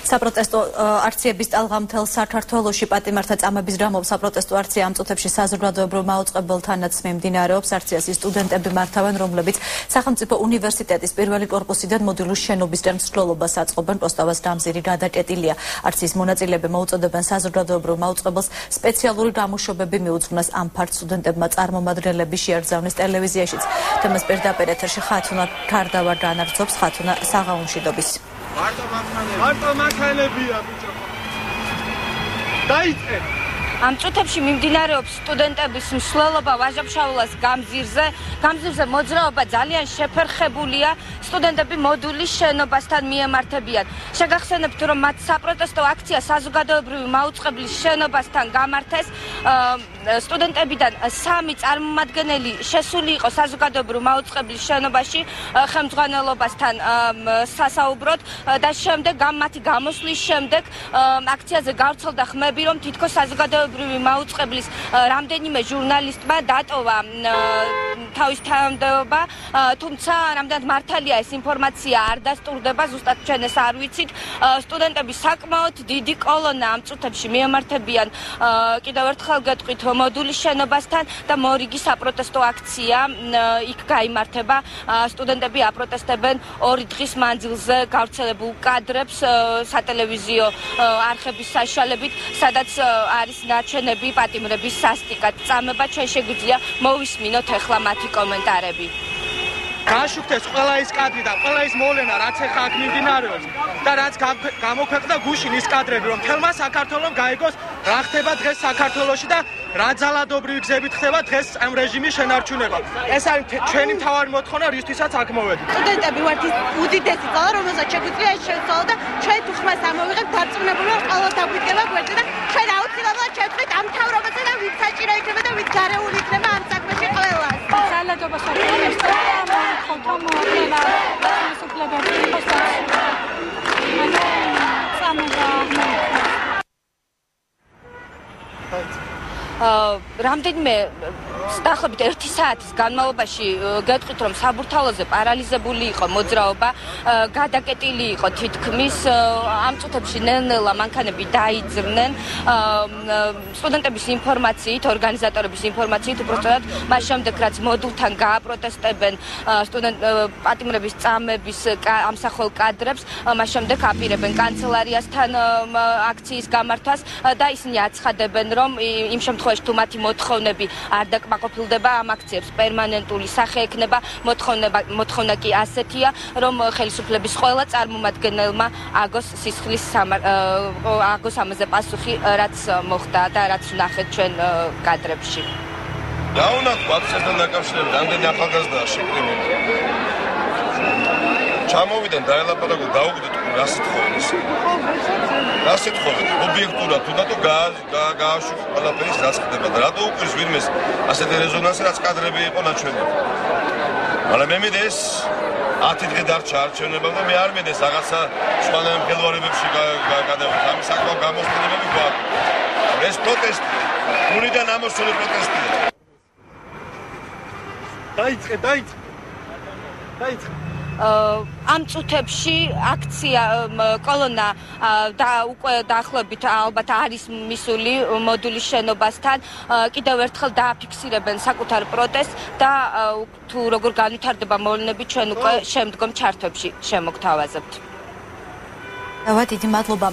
საპროტესტო აქციების ტალღა მთელ საქართველოში პატიმართა წამების გამო საპროტესტო აქცია ამ წუთებში საზოგადოებრივ მაუწყებელთანაც მიმდინარეობს. აქციას სტუდენტები მართავენ, რომლებიც სახელმწიფო უნივერსიტეტის პირველი კორპუსიდან მოდულის შენობის მსვლელობას აწყობენ. პოსტავას დამზირი გადაკეტილია. აქციის მონაწილეები მოუწოდებენ საზოგადოებრივ მაუწყებელს სპეციალური გამოშვებები მიუძღვნას ამ ფართ სტუდენტებმა წარმომადგენლები შეაგზავნეს ტელევიზიაშიც. თემას პირდაპირ ეთერში ხათუნა ქარდავა განაგრძობს. ხათუნა საღამომშვიდობის. მარტო მანქანებია ბიჭო. დაიწყე. ამ წუთებში მიმდინარეობს სტუდენტების მსვლელობა ვაჟა-ფშაველას გამზირზე. გამზირზე მოძრაობა ძალიან შეფერხებულია. სტუდენტები მოდულის შენობასთან მიემართებიან. შეგახსენებთ, რომ მათ საპროტესტო აქცია საზოგადოებრივი მაუწყებლის შენობასთან გამართეს. სტუდენტებიდან 3 წარმომადგენელი შესული იყო საზოგადოებრივ მაუწყებლის შენობაში ხელმძღვანელობასთან სასაუბროდ და შემდეგ მათი გამოსვლის შემდეგ აქციაზე გავრცელდა ხმები, რომ თითქოს საზოგადოებრივი მაუწყებლის რამდენიმე ჟურნალისტმა დატოვა თავის თანამდებობა, თუმცა რამდენად მართალია ეს ინფორმაცია არ დასტურდება, ზუსტად ჩვენ ეს არ ვიცით. სტუდენტები საკმაოდ დიდი კოლონა ამ წუთებში მიემართებიან კიდევ ერთხელ გეტყვით მოდულის შენობასთან და მორიგი საპროტესტო აქცია იქ გაიმართება. სტუდენტები აპროტესტებენ 2 დღის მანძილზე გავრცელებულ კადრებს სატელევიზიო არხების საშუალებით, სადაც არის ნაჩვენები პატიმრების სასტიკად წამება. ჩვენ შეგვიძლია მოვისმინოთ ახლა მათი კომენტარები. გაშუქდეს ყველა ის კადრი და ყველა ის მოვლენა, რაც ახლა აქ მიმდინარეობს და რაც გამოქვეყნდა გუშინ ის კადრები, რომ თელმა საქართველოს გაიგოს რა ხდება დღეს საქართველოში და რა ძალადობრივი გზებით ხდება დღეს ამ რეჟიმის შენარჩუნება. ეს არის ჩვენი მთავარი მოთხოვნა, რისთვისაც აქ მოვედით. სტუდენტები ვართ ის უდიდესი ძალა, რომელსაც შეგვიძლია ეს შევცვალო და ჩვენ თუ ხმას ამოვიღებთ, დარწმუნებული ვარ, ყველა დაგვიდგება გვერდზე და ჩვენ აუცილებლად შევხვდით ამ მთავრობაზე და ვით საჭირო იქნება და ვით გარეული იქნება ამ საქმეში ყველას. ძალადობას აკეთებს რამდენიმე დაახლოებით 1 საათის განმავლობაში გეტყვით, რომ საბურთალოზე პარალიზებული იყო მოძრაობა, გადაკეტილი იყო თითქმის. ამ წუთებში ნელ-ნელა მანქანები დაიძრნენ. სტუდენტების ინფორმაციით, ორგანიზატორების ინფორმაციით, უბრალოდ მას შემდეგ, რაც მოდულთან გააპროტესტებენ პატიმრების წამების ამსახველ კადრებს, მას შემდეგ აპირებენ კანცელარიასთან აქციის გამართვას და ისინი აცხადებენ, რომ იმ შემთხვევაში თუ მათი მოთხოვნები არ დაკმაყოფილდება, ამ აქციებს პერმანენტული სახე ექნება. მოთხოვნა კი ასეთია, რომ ხელისუფლების ყველა წარმომადგენელმა აგოს სისხლის აგოს ამაზე პასუხი, რაც მოხდა და რაც ვნახეთ ჩვენ კადრებში. რა უნდა აქციასთან დაკავშირებით რამდენი ახალგაზრდაა შეკრებილი? ჩამოვიდნენ დაელაპარაკო დაუგდით რა სიტყვებს. რა სიტყვებს? ობიექტურად თუ დატო გააშუქ ყველაფერი რაც ხდება და რატო უყრის ვინმეს ასეთი რეზონანსი რაც კადრები იყო ნაჩვენები. მაგრამ მე მინდეს 10 დღე დარჩა არჩევნებამ და მე არ მინდეს რაღაცა სხვანაირ მღელვარებებში გადავიდე. ამის საკმაოდ გამოსწორებები გვაქვს. ეს პროტესტი, გუნიდან ამოსული პროტესტია. დაიწყე. ამ წუთებში აქცია კოლონა და უკვე დაახლოებით ალბათ არის მისული მოდულის შენობასთან. კიდევ ერთხელ დააფიქსირებენ საკუთარ პროტესტს და თუ როგორ განვითარდება მოვლენები ჩვენ უკვე შემდგომ ჩარტებში შემოგთავაზებთ. დიდი მადლობა.